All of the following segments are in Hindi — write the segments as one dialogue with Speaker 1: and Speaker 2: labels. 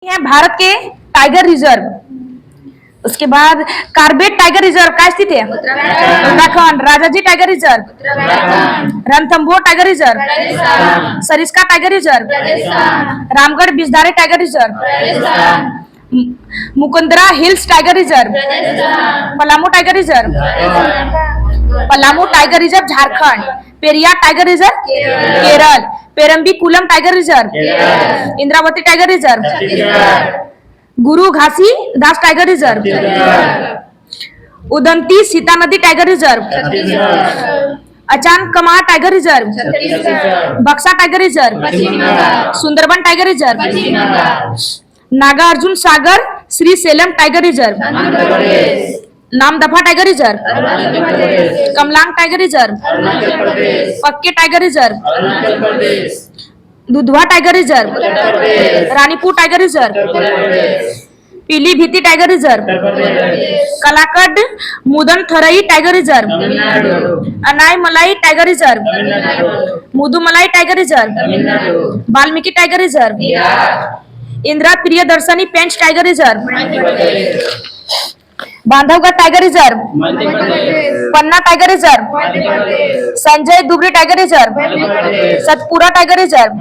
Speaker 1: है भारत के टाइगर रिजर्व। उसके बाद कार्बेट टाइगर रिजर्व कहाँ स्थित है? Uttarakhand. Rajaji tiger reserve, Ranthambore tiger reserve, Sariska tiger reserve, Ramgarh Bijdhari tiger reserve, Mukundra hills tiger reserve, Palamu tiger reserve, Palamu tiger reserve Jharkhand, Periyar tiger reserve Kerala, Parambikulam tiger reserve, Indravati tiger reserve, Guru Ghasi Das tiger reserve, Udanti Sita Nadi tiger reserve, Achanakmar tiger reserve, Buxa tiger reserve, Sundarban tiger reserve, Nagarjun Sagar Shri Sailam tiger reserve, Namdapha tiger reserve, Kamlang tiger reserve, Pakke tiger reserve, Dudhwa tiger reserve, Ranipur tiger reserve, Pilibhit tiger reserve, Kalakad Mundanthurai tiger reserve, Anamalai tiger reserve, Mudumalai tiger reserve, Valmiki tiger reserve, Indira Priyadarshini Pench tiger reserve, Bandhavgarh tiger reserve, Panna tiger reserve, Sanjay Dubri tiger reserve, Satpura tiger reserve,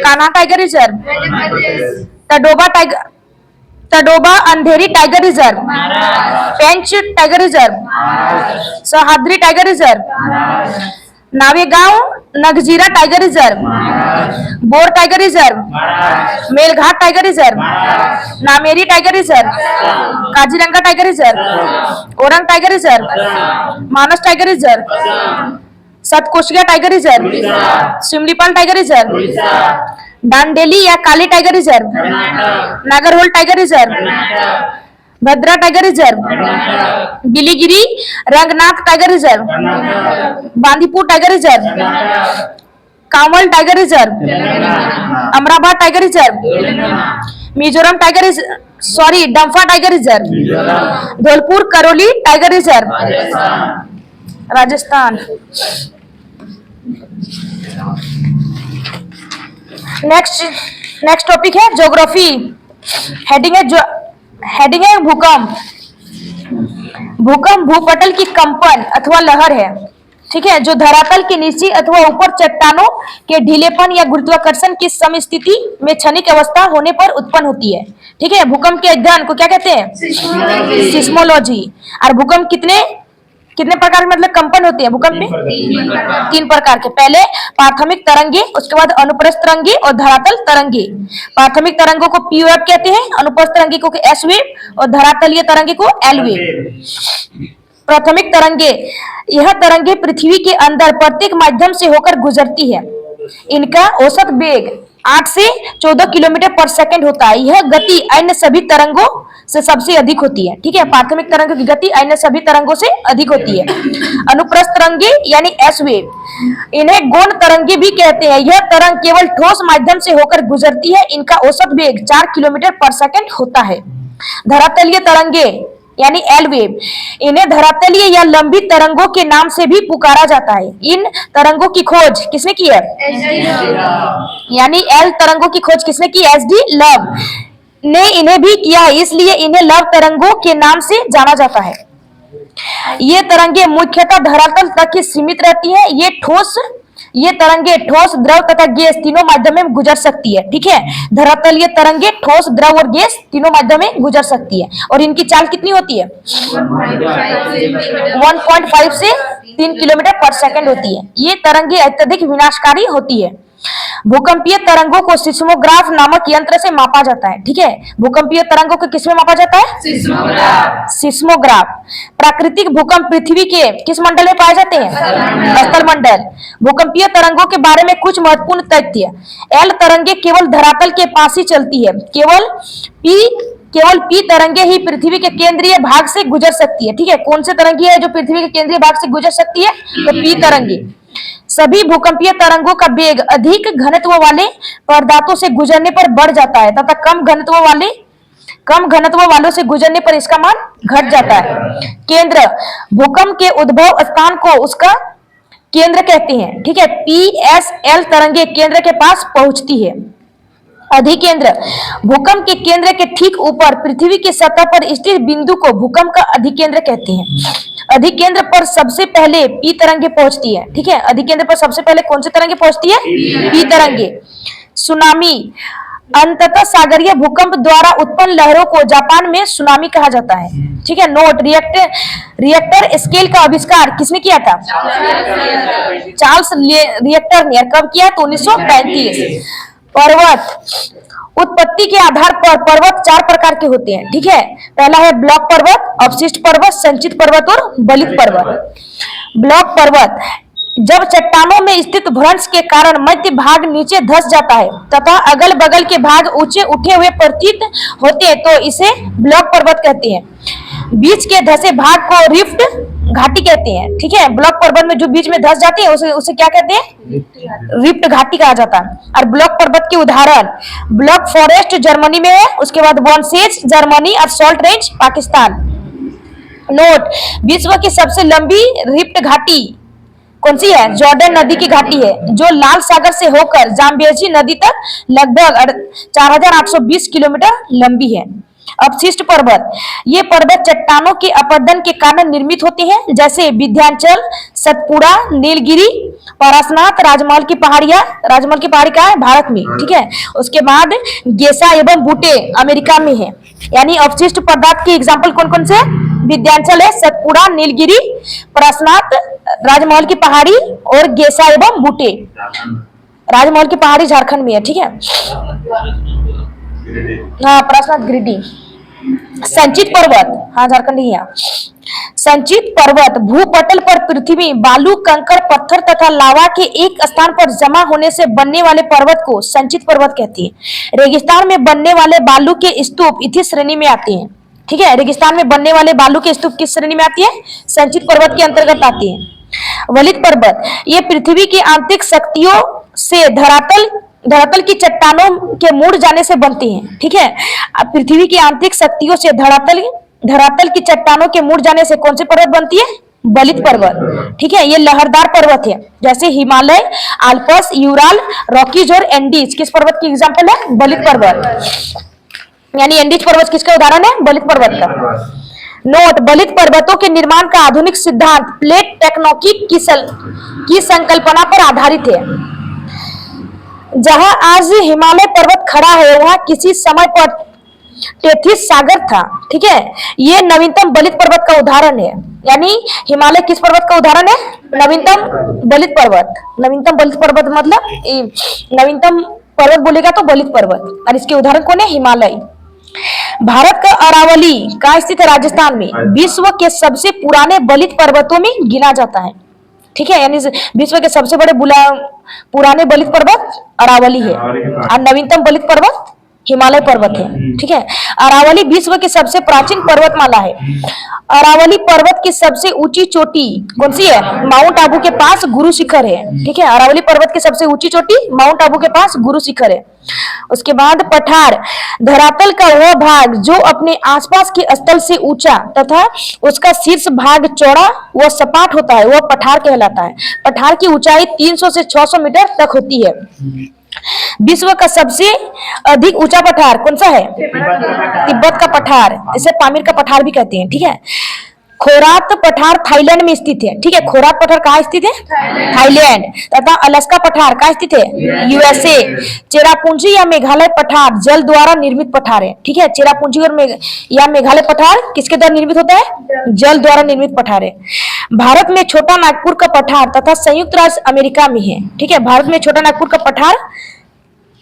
Speaker 1: Kanha tiger reserve, Tadoba Andhari tiger reserve, Pench tiger reserve, Sahyadri tiger reserve, Navegaon Nagzira tiger reserve, Bor tiger reserve, Melghat tiger reserve, Nameri tiger reserve, Kaziranga tiger reserve, Orang tiger reserve, Manas tiger reserve, Satkosia tiger reserve, Similipal tiger reserve, Dandeli या Kali tiger reserve, Nagarhole tiger reserve, Bhadra tiger reserve, Biligiri Ranganatha tiger reserve, Bandipur tiger reserve, Kawal tiger reserve, Amrabad tiger reserve, Mizoram tiger Dampa tiger reserve, Dholpur Karauli tiger reserve, Rajasthan. Next topic है ज्योग्राफी। हेडिंग है भूकंप। भूकंप भूपटल की कंपन अथवा लहर है, ठीक है, जो धरातल के नीचे अथवा ऊपर चट्टानों के ढीलेपन या गुरुत्वाकर्षण की समस्थिति में क्षणिक अवस्था होने पर उत्पन्न होती है। ठीक है, भूकंप के अध्ययन को क्या कहते हैं? सिस्मोलॉजी। और भूकंप कितने प्रकार के मतलब कंपन होते हैं भूकंप में? तीन प्रकार के। पहले प्राथमिक तरंगे, उसके बाद अनुप्रस्थ तरंगे और धरातल तरंगे। प्राथमिक तरंगों को पी वेव कहते हैं, अनुप्रस्थ तरंगे को एस वेव और धरातलीय तरंगे को एल वेव। प्राथमिक तरंगे, यह तरंगे पृथ्वी के अंदर प्रत्येक माध्यम से होकर गुजरती है। इनका औसत वेग 8 से 14 किलोमीटर पर सेकंड होता है। यह गति अन्य सभी तरंगों से सबसे अधिक होती है। ठीक है, प्राथमिक तरंगों की गति अन्य सभी तरंगों से अधिक होती है। अनुप्रस्थ तरंगे यानी एस वेव, इन्हें गौण तरंगे भी कहते हैं। यह तरंग केवल ठोस माध्यम से होकर गुजरती है। इनका औसत वेग 4 किलोमीटर पर सेकंड होता है। धरातलीय तरंगे यानी एल वेव, इन्हें धरातलीय या लंबी तरंगों के नाम से भी पुकारा जाता है। इन तरंगों की खोज किसने की है? यानी एल तरंगों की खोज किसने की? एसडी लव ने इन्हें भी किया है, इसलिए इन्हें लव तरंगों के नाम से जाना जाता है। ये तरंगे मुख्यतः धरातल तक ही सीमित रहती है। ये तरंगे ठोस, द्रव तथा गैस तीनों माध्यम में गुजर सकती है। ठीक है, धरातलीय तरंगे ठोस, द्रव और गैस तीनों माध्यम में गुजर सकती है। और इनकी चाल कितनी होती है? 1.5 से 3 किलोमीटर पर सेकंड होती है। ये तरंगे अत्यधिक विनाशकारी होती है। भूकंपीय तरंगों को सिस्मोग्राफ नामक यंत्र से मापा जाता है। ठीक है, भूकंपीय तरंगों को किसमें मापा जाता है? सिस्मोग्राफ। प्राकृतिक भूकंप पृथ्वी के किस मंडल में पाए जाते हैं? स्थल मंडल। भूकंपीय तरंगों के बारे में कुछ महत्वपूर्ण तथ्य। एल तरंगे केवल धरातल के पास ही चलती है। केवल पी तरंगे ही पृथ्वी के केंद्रीय भाग से गुजर सकती है। ठीक है, कौन से तरंगे है जो पृथ्वी के केंद्रीय भाग से गुजर सकती है? तो पी तरंगे। सभी भूकंपीय तरंगों का वेग अधिक घनत्व वाले पदार्थों से गुजरने पर बढ़ जाता है तथा कम घनत्व वालों से गुजरने पर इसका मान घट जाता है। केंद्र, भूकंप के उद्भव स्थान को उसका केंद्र कहते हैं। ठीक है, पी एस एल तरंगे केंद्र के पास पहुंचती है। अधिकेंद्र, भूकंप के केंद्र के ठीक ऊपर पृथ्वी की सतह पर स्थित बिंदु को भूकंप का अधिकेंद्र कहते हैं। अधिकेंद्र पर सबसे पहले पी तरंगे पहुंचती है, ठीक है। अधिकेंद्र पर सबसे पहले कौन सी तरंगे पहुंचती है? पी तरंगे। सुनामी, अंततः सागरीय भूकंप द्वारा उत्पन्न लहरों को जापान में सुनामी कहा जाता है, ठीक है। नोट, रिएक्टर स्केल का आविष्कार किसने किया था? चार्ल्स रिएक्टर ने। कब किया? तो 1935। पर्वत, उत्पत्ति के आधार पर पर्वत 4 प्रकार के होते हैं, ठीक है। पहला है ब्लॉक पर्वत, अवशिष्ट पर्वत, संचित पर्वत और बलित पर्वत। ब्लॉक पर्वत, जब चट्टानों में स्थित भ्रंश के कारण मध्य भाग नीचे धंस जाता है तथा अगल बगल के भाग ऊंचे उठे हुए प्रतीत होते हैं तो इसे ब्लॉक पर्वत कहते हैं। बीच के धसे भाग को रिफ्ट घाटी कहते हैं, ठीक है। ब्लॉक पर्वत में जो बीच में धस जाते हैं उसे क्या कहते हैं? रिफ्ट घाटी कहा जाता है। और ब्लॉक पर्वत के उदाहरण, ब्लॉक फॉरेस्ट जर्मनी में है, उसके बाद वॉन्सेज जर्मनी और सॉल्ट रेंज पाकिस्तान। नोट, विश्व की सबसे लंबी रिफ्ट घाटी कौन सी है? जॉर्डन नदी की घाटी है, जो लाल सागर से होकर जाम्बेजी नदी तक लगभग 4820 किलोमीटर लंबी है। अवशिष्ट पर्वत, ये पर्वत चट्टानों के अपरदन के कारण निर्मित होते हैं, जैसे विंध्याचल, सतपुड़ा, नीलगिरी, पारसनाथ, राजमहल की पहाड़ियां। राजमहल की पहाड़ी कहाँ है? भारत में, ठीक है। उसके बाद गेसा एवं बूटे अमेरिका में है। यानी अवशिष्ट पदार्थ के एग्जाम्पल कौन कौन से? विंध्याचल है, सतपुड़ा, नीलगिरी, पारसनाथ, राजमहल की पहाड़ी और गेसा एवं बूटे। राजमहल की पहाड़ी झारखंड में है, ठीक है। हाँ, पारसनाथ गिरिडीह। संचित पर्वत, हाँ झारखंड ही है। संचित पर्वत, भूपटल पर पृथ्वी, बालू, कंकड़, पत्थर तथा लावा के एक स्थान पर जमा होने से बनने वाले पर्वत को संचित पर्वत कहती है। रेगिस्तान में बनने वाले बालू के स्तूप इसी श्रेणी में आते हैं, ठीक है। रेगिस्तान में बनने वाले बालू के स्तूप किस श्रेणी में आती है? संचित पर्वत के अंतर्गत आती है। वलित पर्वत, ये पृथ्वी की आंतरिक शक्तियों से धरातल की चट्टानों के मुड़ जाने से बनती हैं, ठीक है। अब पृथ्वी की आंतरिक शक्तियों से धरातल की चट्टानों के मुड़ जाने से कौन सी पर्वत बनती है? बलित पर्वत, ठीक है। ये लहरदार पर्वत है, जैसे हिमालय, आल्प्स, यूराल, रॉकीज और एंडीज किस पर्वत की एग्जाम्पल है? बलित पर्वत। यानी एंडीज पर्वत किसका उदाहरण है? बलित पर्वत का। नोट, बलित पर्वतों के निर्माण का आधुनिक सिद्धांत प्लेट टेक्टोनिक की संकल्पना पर आधारित है। जहां आज हिमालय पर्वत खड़ा है वहां किसी समय पर टेथिस सागर था, ठीक है। ये नवीनतम बलित पर्वत का उदाहरण है। यानी हिमालय किस पर्वत का उदाहरण है? नवीनतम बलित पर्वत। नवीनतम बलित पर्वत मतलब नवीनतम पर्वत बोलेगा तो बलित पर्वत, और इसके उदाहरण कौन है? हिमालय। भारत का अरावली कहाँ स्थित है? राजस्थान में। विश्व के सबसे पुराने बलित पर्वतों में गिना जाता है, ठीक है। यानी विश्व के सबसे बड़े पुराने बलित पर्वत अरावली है, और नवीनतम बलित पर्वत हिमालय पर्वत है, ठीक है। अरावली विश्व की सबसे प्राचीन पर्वतमाला है। अरावली पर्वत की सबसे ऊंची चोटी कौन सी है? माउंट आबू के पास गुरु शिखर है, ठीक है। अरावली पर्वत की सबसे ऊंची चोटी माउंट आबू के पास गुरु शिखर है। उसके बाद पठार, धरातल का वह भाग जो अपने आसपास के स्थल से ऊंचा तथा उसका शीर्ष भाग चौड़ा व सपाट होता है, वह पठार कहलाता है। पठार की ऊंचाई 300 से 600 मीटर तक होती है। विश्व का सबसे अधिक ऊंचा पठार कौन सा है? तिब्बत का पठार, इसे पामीर का पठार भी कहते हैं, ठीक है। खोरात पठार थाईलैंड में स्थित है, ठीक है। खोरात पठार कहाँ स्थित है? थाईलैंड। तथा अलास्का पठार कहाँ स्थित है? यूएसए। चेरापूंजी या मेघालय पठार जल द्वारा निर्मित पठार है, ठीक है। चेरापूंजी और या मेघालय पठार किसके द्वारा निर्मित होता है? जल द्वारा निर्मित पठार है। भारत में छोटा नागपुर का पठार तथा संयुक्त राज्य अमेरिका में है, ठीक है। भारत में छोटा नागपुर का पठार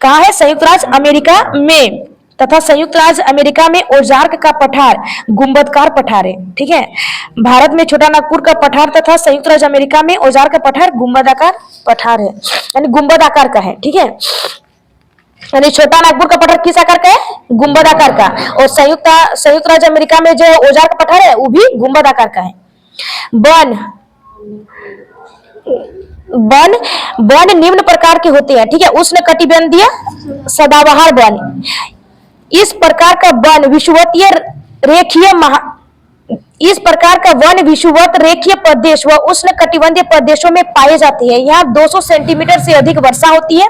Speaker 1: कहाँ है? संयुक्त राज्य अमेरिका में। तथा संयुक्त राज्य अमेरिका में ओजार्क का पठार गुंबदकार पठार है, ठीक है। भारत में छोटा नागपुर का पठार तथा संयुक्त राज्य अमेरिका में ओजार्क का पठार गुंबदाकार पठार है, यानी गुंबद आकार का है, ठीक है। यानी छोटा नागपुर का पठार किस आकार का है? गुंबद आकार का। और संयुक्त राज्य अमेरिका में जो ओजार्क पठार है वो भी गुंबद आकार का है। वन निम्न प्रकार के होते हैं, ठीक है। उष्णकटिबंधीय सदाबहार वन, इस प्रकार का वन विषुवतीय इस प्रकार का वन विषुवत रेखीय प्रदेश व उष्ण कटिबंधीय प्रदेशों में पाए जाते हैं। यहाँ 200 सेंटीमीटर से अधिक वर्षा होती है।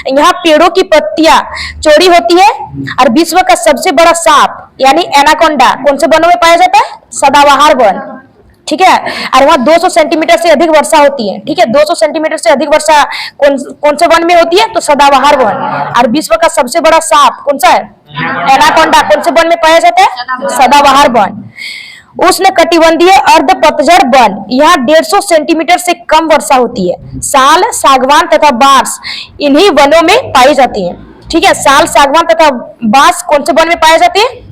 Speaker 1: यहाँ पेड़ों की पत्तियां चौड़ी होती है और विश्व का सबसे बड़ा सांप यानी एनाकोंडा कौन से वनों में पाया जाता है? सदाबहार वन। ठीक है, और वहाँ 200 सेंटीमीटर से अधिक वर्षा होती है। ठीक है, 200 सेंटीमीटर से अधिक वर्षा कौन से वन में होती है? तो सदाबहार वन। और विश्व का सबसे बड़ा सांप कौन सा है? एनाकोंडा कौन से वन में पाया जाता है? सदाबहार वन। उष्ण कटिबंधीय अर्ध पतझड़ वन, यहाँ 150 सेंटीमीटर से कम वर्षा होती है। साल, सागवान तथा बांस इन्हीं वनों में पाई जाती है। ठीक है, साल, सागवान तथा बांस कौन से वन में पाए जाते हैं?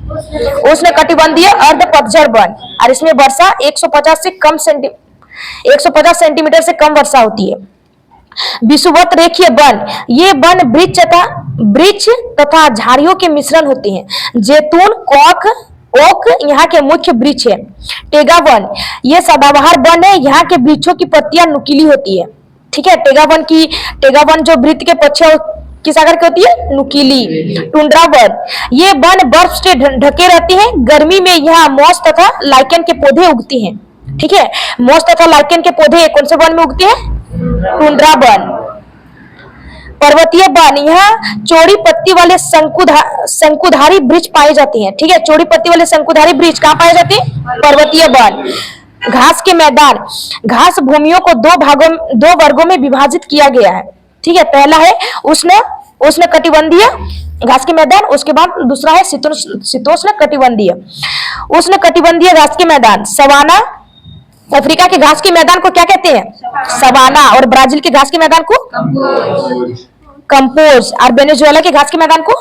Speaker 1: उष्ण कटिबंधीय अर्ध पतझड़ वन। और इसमें वर्षा 150 सेंटीमीटर से कम वर्षा होती है। विषुवत रेखीय वन, ये वन वृक्ष तथा झाड़ियों के मिश्रण होते हैं। जैतून, ओक यहाँ के मुख्य वृक्ष है। टेगा वन, ये सदाबहार वन है। यहाँ के वृक्षों की पत्तियां नुकीली होती है। ठीक है, टेगा वन जो वृक्ष के पत्तियां किस आकार की होती है? नुकीली। टुंड्रा वन, ये वन बर्फ से ढके रहते हैं। गर्मी में यहाँ मॉस तथा लाइकेन के पौधे उगती हैं। ठीक है, मॉस तथा लाइकेन के पौधे कौन से वन में उगते हैं? Tundra one. पर्वतीय वन, यहाँ चौड़ी पत्ती वाले शंकुधारी वृक्ष पाए जाते हैं। ठीक है, चौड़ी पत्ती वाले शंकुधारी वृक्ष कहाँ पाए जाते हैं? पर्वतीय वन। घास के मैदान, घास भूमियों को दो वर्गों में विभाजित किया गया है। ठीक है, पहला है उष्ण कटिबंधीय घास के मैदान, उसके बाद दूसरा है शीतोष्ण कटिबंधीय। उष्ण कटिबंधीय घास के मैदान, सवाना, अफ्रीका के घास के मैदान को क्या कहते हैं? सवाना। और ब्राजील के घास के मैदान को कंपोज। और वेनेजुएला के घास के मैदान को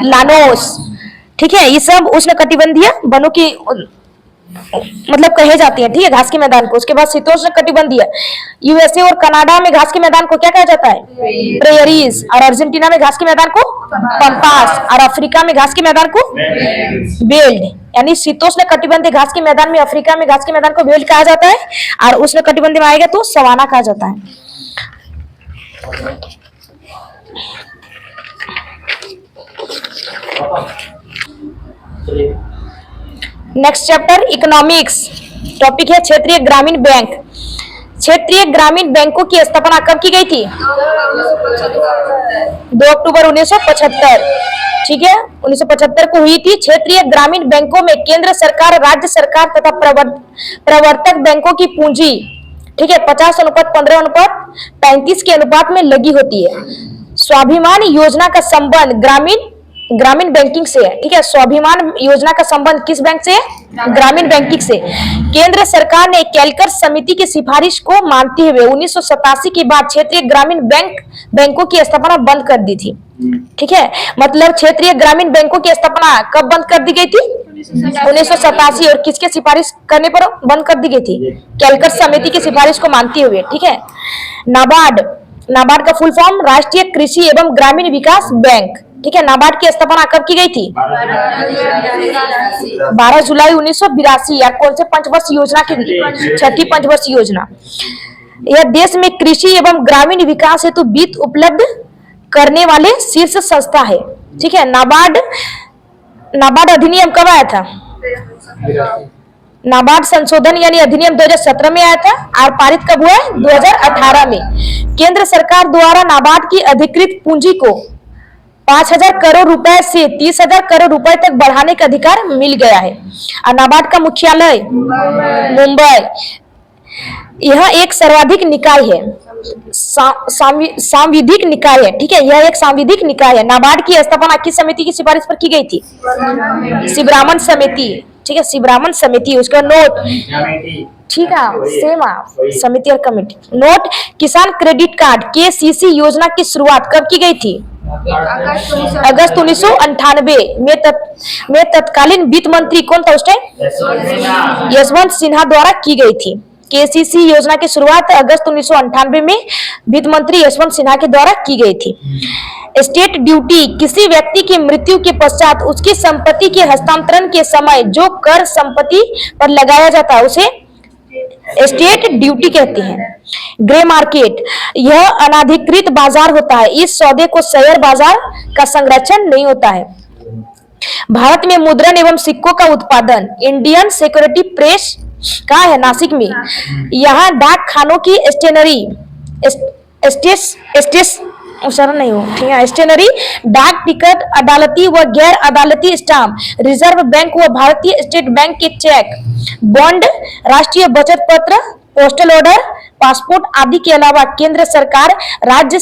Speaker 1: लानोस। ठीक है, ये सब उष्ण कटिबंधीय वनों की मतलब कहे जाती है। ठीक है, घास के मैदान को। उसके बाद शीतोष्ण कटिबंधीय, यूएसए और कनाडा में घास के मैदान को क्या कहा जाता है? प्रेयरीज। और अर्जेंटीना में घास के मैदान को पंपास। और अफ्रीका में घास के मैदान को बेल्ट। यानी शीतोष्ण कटिबंधीय घास के मैदान में अफ्रीका में घास के मैदान को बेल्ट कहा जाता है, और उष्ण कटिबंधीय में आएगा तो सवाना कहा जाता है। नेक्स्ट चैप्टर इकोनॉमिक्स, टॉपिक है क्षेत्रीय ग्रामीण बैंक। क्षेत्रीय ग्रामीण बैंकों की स्थापना कब की गई थी? 2 अक्टूबर 1975। ठीक है, 1975 को हुई थी। क्षेत्रीय ग्रामीण बैंकों में केंद्र सरकार, राज्य सरकार तथा प्रवर्तक बैंकों की पूंजी, ठीक है, 50:15:35 के अनुपात में लगी होती है। स्वाभिमान योजना का संबंध ग्रामीण बैंकिंग से है। ठीक है, स्वाभिमान योजना का संबंध किस बैंक से है? ग्रामीण बैंकिंग से। केंद्र सरकार ने कैलकर समिति की सिफारिश को मानते हुए 1987 के बाद क्षेत्रीय ग्रामीण बैंकों की स्थापना बंद कर दी थी। ठीक है, मतलब क्षेत्रीय ग्रामीण बैंकों की स्थापना कब बंद कर दी गई थी? 1987। और किसके सिफारिश करने पर बंद कर दी गई थी? कैलकर समिति की सिफारिश को मानते हुए। ठीक है, नाबार्ड का फुल फॉर्म राष्ट्रीय कृषि एवं ग्रामीण विकास बैंक। ठीक है, नाबार्ड की स्थापना कब की गई थी? 12 जुलाई 1982। या कौन से पंचवर्ष योजना की? 6ठी पंचवर्ष योजना। यह देश में कृषि एवं ग्रामीण विकास हेतु वित्त उपलब्ध करने वाले शीर्ष संस्था है। ठीक है, नाबार्ड अधिनियम कब आया था? नाबार्ड संशोधन यानी अधिनियम 2017 में आया था, और पारित कब हुआ है? 2018 में। केंद्र सरकार द्वारा नाबार्ड की अधिकृत पूंजी को 5,000 करोड़ रुपए से 30,000 करोड़ रुपए तक बढ़ाने का अधिकार मिल गया है। और नाबार्ड का मुख्यालय मुंबई। यह एक सर्वाधिक निकाय है, सांविधिक निकाय है। ठीक है, यह एक सांविधिक निकाय है। नाबार्ड की स्थापना किस समिति की सिफारिश पर की गई थी? शिवरामन समिति। ठीक है, शिवरामन समिति। उसका नोट, ठीक है, सेम समिति और कमेटी। नोट, किसान क्रेडिट कार्ड KCC योजना की शुरुआत कब की गई थी? अगस्त 1998 में तत्कालीन वित्त मंत्री कौन था उस टाइम? यशवंत सिन्हा द्वारा की गई थी। KCC योजना की शुरुआत अगस्त 1998 में वित्त मंत्री यशवंत सिन्हा के द्वारा की गई थी। स्टेट ड्यूटी, किसी व्यक्ति की मृत्यु के पश्चात उसकी संपत्ति के हस्तांतरण के समय जो कर संपत्ति पर लगाया जाता है उसे स्टेट ड्यूटी कहते हैं। ग्रे मार्केट, यह अनाधिकृत बाजार होता है। इस सौदे को शेयर बाजार का संरक्षण नहीं होता है। भारत में मुद्रण एवं सिक्कों का उत्पादन इंडियन सिक्योरिटी प्रेस का है नासिक में। यहाँ डाक खानों की स्टेशनरी उच्चारण नहीं हो ठीक है, स्टेशनरी, डाक टिकट, अदालती व गैर अदालती स्टाम्प, रिजर्व बैंक व भारतीय स्टेट बैंक के चेक, बॉन्ड, राष्ट्रीय बचत पत्र, पोस्टल ऑर्डर, पासपोर्ट आदि के अलावा केंद्र सरकार, राज्य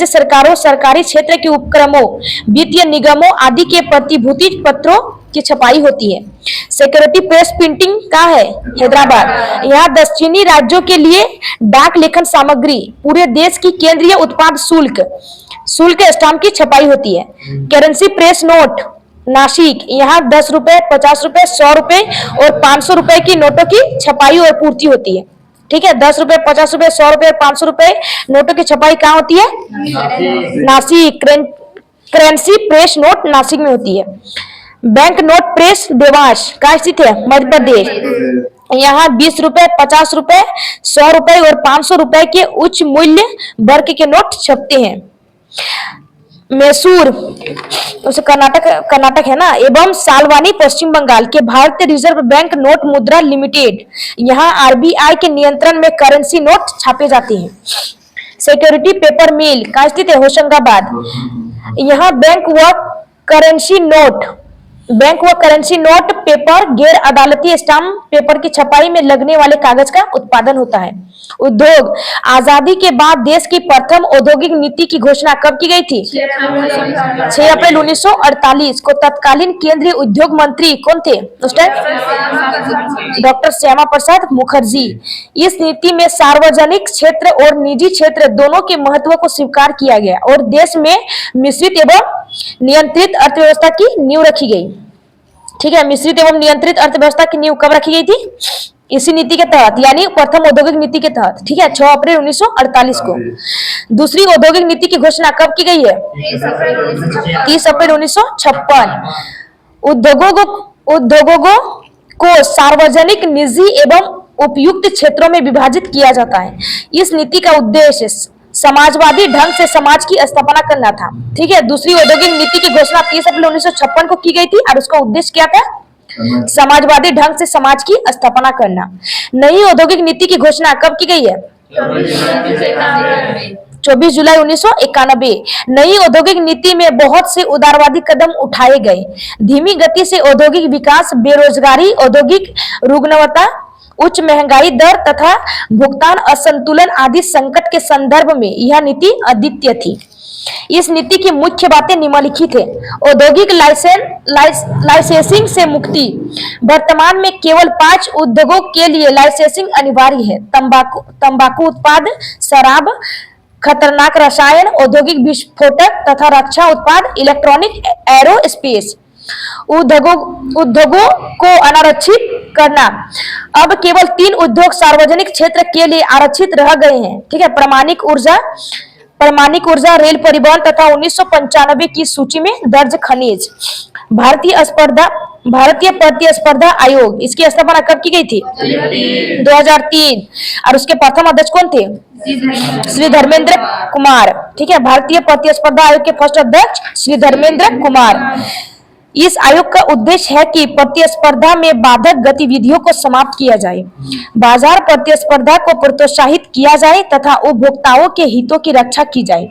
Speaker 1: सरकारों, सरकारी क्षेत्र के उपक्रमों, वित्तीय निगमों आदि के प्रतिभूति पत्रों की छपाई होती है। सिक्योरिटी प्रेस प्रिंटिंग का है हैदराबाद। यहाँ दक्षिणी राज्यों के लिए डाक लेखन सामग्री, पूरे देश की केंद्रीय उत्पाद शुल्क स्टाम्प की छपाई होती है। करेंसी प्रेस नोट नासिक, यहाँ 10 रुपए, 50 रुपए, 100 रुपए और 500 रुपए की नोटों की छपाई और पूर्ति होती है। ठीक है, 10 रुपए, 50 रुपए, 100 रुपए और 500 रुपए नोटों की छपाई कहाँ होती है? Nashik. Currency press note Nashik में होती है। बैंक नोट प्रेस देवास कहाँ स्थित है? मध्य प्रदेश। यहाँ 20 रुपए, 50 रुपए, 100 रुपए और 500 रुपए के उच्च मूल्य वर्ग के नोट छपते हैं। मैसूर उसे कर्नाटक है ना, एवं सालवानी पश्चिम बंगाल के भारतीय रिजर्व बैंक नोट मुद्रा लिमिटेड, यहाँ आरबीआई के नियंत्रण में करेंसी नोट छापे जाते हैं। सिक्योरिटी पेपर मिल कहाँ स्थित है? होशंगाबाद। यहाँ बैंक व करेंसी नोट पेपर, गैर अदालती स्टाम्प पेपर की छपाई में लगने वाले कागज का उत्पादन होता है। उद्योग, आजादी के बाद देश की प्रथम औद्योगिक नीति की घोषणा कब की गई थी? 6 अप्रैल 1948 को। तत्कालीन केंद्रीय उद्योग मंत्री कौन थे उस टाइम? डॉक्टर श्यामा प्रसाद मुखर्जी। इस नीति में सार्वजनिक क्षेत्र और निजी क्षेत्र दोनों के महत्व को स्वीकार किया गया और देश में मिश्रित एवं नियंत्रित अर्थव्यवस्था की नींव रखी गई। ठीक है, मिश्रित एवं नियंत्रित अर्थव्यवस्था की नींव कब रखी गई थी? इसी नीति के तहत, यानी प्रथम औद्योगिक नीति के तहत। ठीक है, 6 अप्रैल 1948 को। दूसरी औद्योगिक नीति की घोषणा कब की गई है? 30 अप्रैल 1956। उद्योगों को सार्वजनिक, निजी एवं उपयुक्त क्षेत्रों में विभाजित किया जाता है। इस नीति का उद्देश्य समाजवादी ढंग से समाज की स्थापना करना था। ठीक है, दूसरी औद्योगिक नीति की घोषणा 30 अप्रैल 1956 को की गई थी और उसका उद्देश्य क्या था? समाजवादी ढंग से समाज की स्थापना करना। नई औद्योगिक नीति की घोषणा कब की गई है? 24 जुलाई 1991। नई औद्योगिक नीति में बहुत से उदारवादी कदम उठाए गए। धीमी गति से औद्योगिक विकास, बेरोजगारी, औद्योगिक रुग्णवत्ता, उच्च महंगाई दर तथा भुगतान असंतुलन आदि संकट के संदर्भ में यह नीति अद्वितीय थी। इस नीति की मुख्य बातें निम्नलिखित है। औद्योगिक लाइसेंसिंग से मुक्ति। वर्तमान में केवल 5 उद्योगों के लिए लाइसेंसिंग अनिवार्य है। तंबाकू उत्पाद, शराब, खतरनाक रसायन, औद्योगिक विस्फोटक तथा रक्षा उत्पाद, इलेक्ट्रॉनिक, एरोस्पेस। उद्योगों को अनारक्षित करना। अब केवल 3 उद्योग सार्वजनिक क्षेत्र के लिए आरक्षित रह गए हैं। ठीक है, परमाणिक ऊर्जा, रेल परिवहन तथा 1995 की सूची में दर्ज खनिज। भारतीय प्रतिस्पर्धा आयोग, इसकी स्थापना कब की गई थी? 2003। और उसके प्रथम अध्यक्ष कौन थे? श्री धर्मेंद्र कुमार। ठीक है, भारतीय प्रतिस्पर्धा आयोग के फर्स्ट अध्यक्ष श्री धर्मेंद्र कुमार। इस आयोग का उद्देश्य है कि प्रतिस्पर्धा में बाधक गतिविधियों को समाप्त किया जाए, बाजार प्रतिस्पर्धा को प्रोत्साहित किया जाए तथा उपभोक्ताओं के हितों की रक्षा की जाए।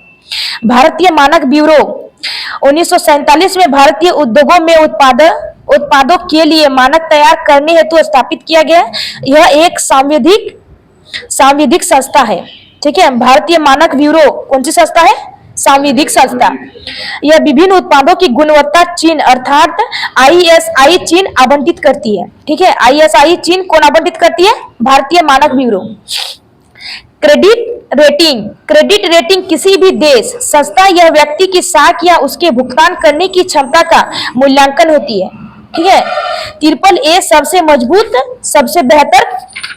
Speaker 1: भारतीय मानक ब्यूरो 1947 में भारतीय उद्योगों में उत्पादों के लिए मानक तैयार करने हेतु स्थापित किया गया। यह एक सांविधिक संस्था है। ठीक है, भारतीय मानक ब्यूरो कौन सी संस्था है? सांविधिक संस्था। यह विभिन्न उत्पादों की गुणवत्ता चिन्ह अर्थात ISI चिन्ह आवंटित करती है। ठीक है, ISI चिन्ह कौन आवंटित करती है? भारतीय मानक ब्यूरो। क्रेडिट रेटिंग किसी भी देश, संस्था या व्यक्ति की साख या उसके भुगतान करने की क्षमता का मूल्यांकन होती है। ठीक है, AAA सबसे मजबूत, सबसे बेहतर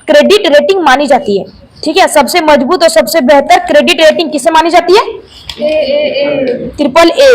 Speaker 1: क्रेडिट रेटिंग मानी जाती है। ठीक है, सबसे मजबूत और सबसे बेहतर क्रेडिट रेटिंग किसे मानी जाती है? AAA।